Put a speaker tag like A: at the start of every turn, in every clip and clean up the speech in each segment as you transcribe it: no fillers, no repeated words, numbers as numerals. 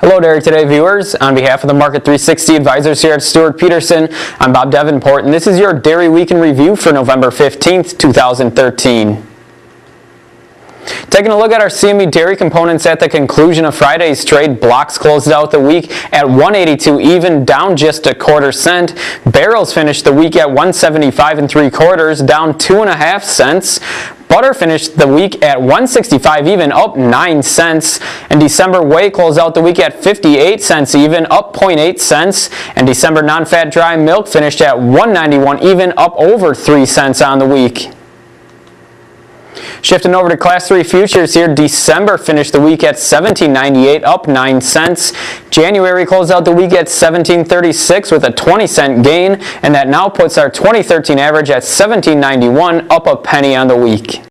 A: Hello Dairy Today viewers. On behalf of the Market 360 advisors here at Stewart-Peterson, I'm Bob Devenport, and this is your Dairy Week in Review for November 15th, 2013. Taking a look at our CME dairy components at the conclusion of Friday's trade, blocks closed out the week at 182 even, down just a quarter cent. Barrels finished the week at 175 3/4, down 2.5 cents. Butter finished the week at 165 even, up 9 cents. And December whey closed out the week at 58 cents even, up 0.8 cents. And December non-fat dry milk finished at 191 even, up over 3 cents on the week. Shifting over to Class 3 futures here, December finished the week at 17.98, up 9 cents. January closed out the week at 17.36 with a 20-cent gain, and that now puts our 2013 average at 17.91, up a penny on the week.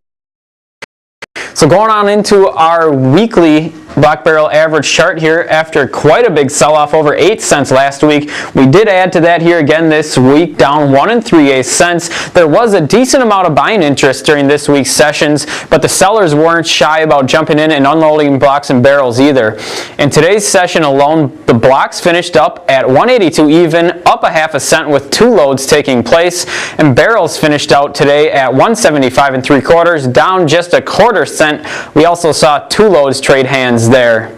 A: So going on into our weekly black barrel average chart here, after quite a big sell-off, over 8 cents last week, we did add to that here again this week, down 1 3/8 cents. There was a decent amount of buying interest during this week's sessions, but the sellers weren't shy about jumping in and unloading blocks and barrels either. In today's session alone, the blocks finished up at 182 even, up a half a cent with 2 loads taking place, and barrels finished out today at 175 3/4, down just a quarter cent. We also saw 2 loads trade hands there.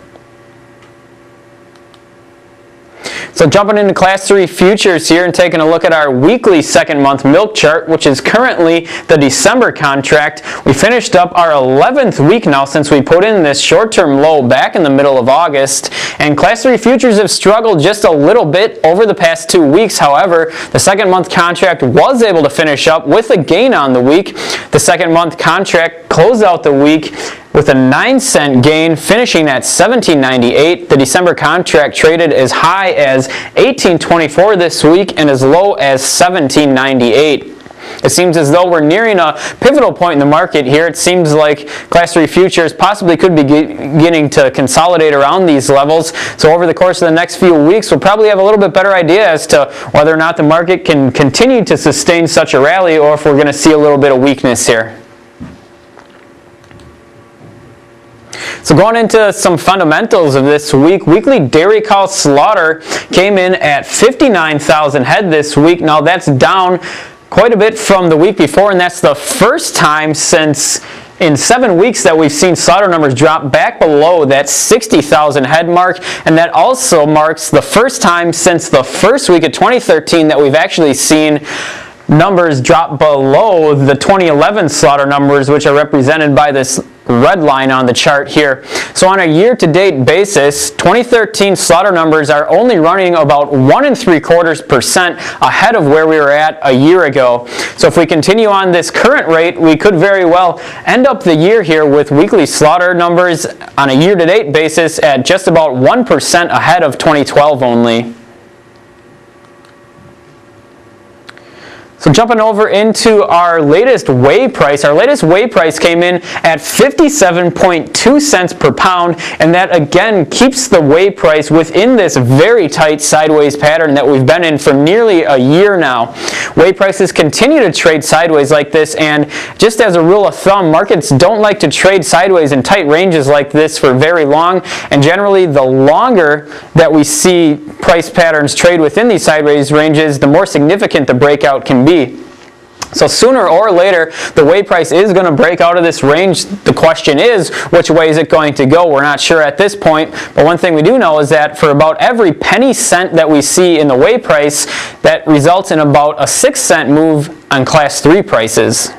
A: So jumping into Class 3 futures here and taking a look at our weekly second month milk chart, which is currently the December contract. We finished up our 11th week now since we put in this short-term low back in the middle of August. And Class 3 futures have struggled just a little bit over the past 2 weeks. However, the second month contract was able to finish up with a gain on the week. The second month contract closed out the week with a 9-cent gain, finishing at 17.98. The December contract traded as high as 18.24 this week and as low as 17.98. It seems as though we're nearing a pivotal point in the market here. It seems like Class 3 futures possibly could be beginning to consolidate around these levels. So over the course of the next few weeks, we'll probably have a little bit better idea as to whether or not the market can continue to sustain such a rally, or if we're going to see a little bit of weakness here. So going into some fundamentals of this week, weekly dairy cow slaughter came in at 59,000 head this week. Now that's down quite a bit from the week before, and that's the first time since in 7 weeks that we've seen slaughter numbers drop back below that 60,000 head mark, and that also marks the first time since the first week of 2013 that we've actually seen numbers drop below the 2011 slaughter numbers, which are represented by this red line on the chart here. So on a year-to-date basis, 2013 slaughter numbers are only running about 1 3/4% ahead of where we were at a year ago. So if we continue on this current rate, we could very well end up the year here with weekly slaughter numbers on a year-to-date basis at just about 1% ahead of 2012 only. So jumping over into our latest whey price. Our latest whey price came in at 57.2 cents per pound, and that again keeps the whey price within this very tight sideways pattern that we've been in for nearly a year now. Whey prices continue to trade sideways like this, and just as a rule of thumb, markets don't like to trade sideways in tight ranges like this for very long, and generally the longer that we see price patterns trade within these sideways ranges, the more significant the breakout can be. So sooner or later, the whey price is going to break out of this range. The question is, which way is it going to go? We're not sure at this point, but one thing we do know is that for about every penny cent that we see in the whey price, that results in about a 6-cent move on Class 3 prices.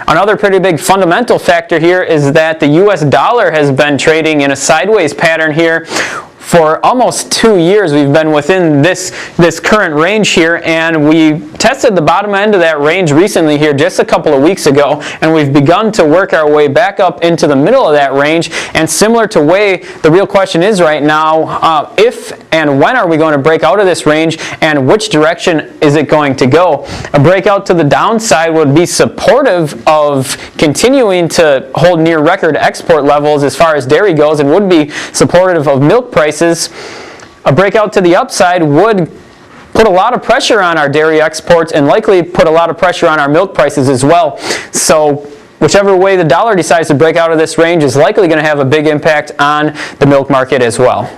A: Another pretty big fundamental factor here is that the US dollar has been trading in a sideways pattern here. For almost 2 years, we've been within this current range here, and we tested the bottom end of that range recently here just a couple of weeks ago, and we've begun to work our way back up into the middle of that range. And similar to whey, the real question is right now, if and when are we going to break out of this range, and which direction is it going to go? A breakout to the downside would be supportive of continuing to hold near record export levels as far as dairy goes, and would be supportive of milk prices. A breakout to the upside would put a lot of pressure on our dairy exports and likely put a lot of pressure on our milk prices as well. So whichever way the dollar decides to break out of this range is likely going to have a big impact on the milk market as well.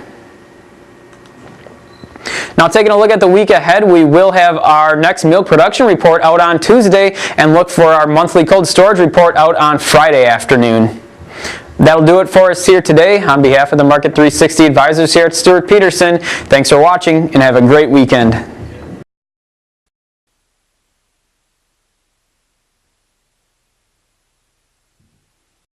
A: Now, taking a look at the week ahead, we will have our next milk production report out on Tuesday and look for our monthly cold storage report out on Friday afternoon. That'll do it for us here today. On behalf of the Market 360 advisors here at Stewart-Peterson, thanks for watching and have a great weekend.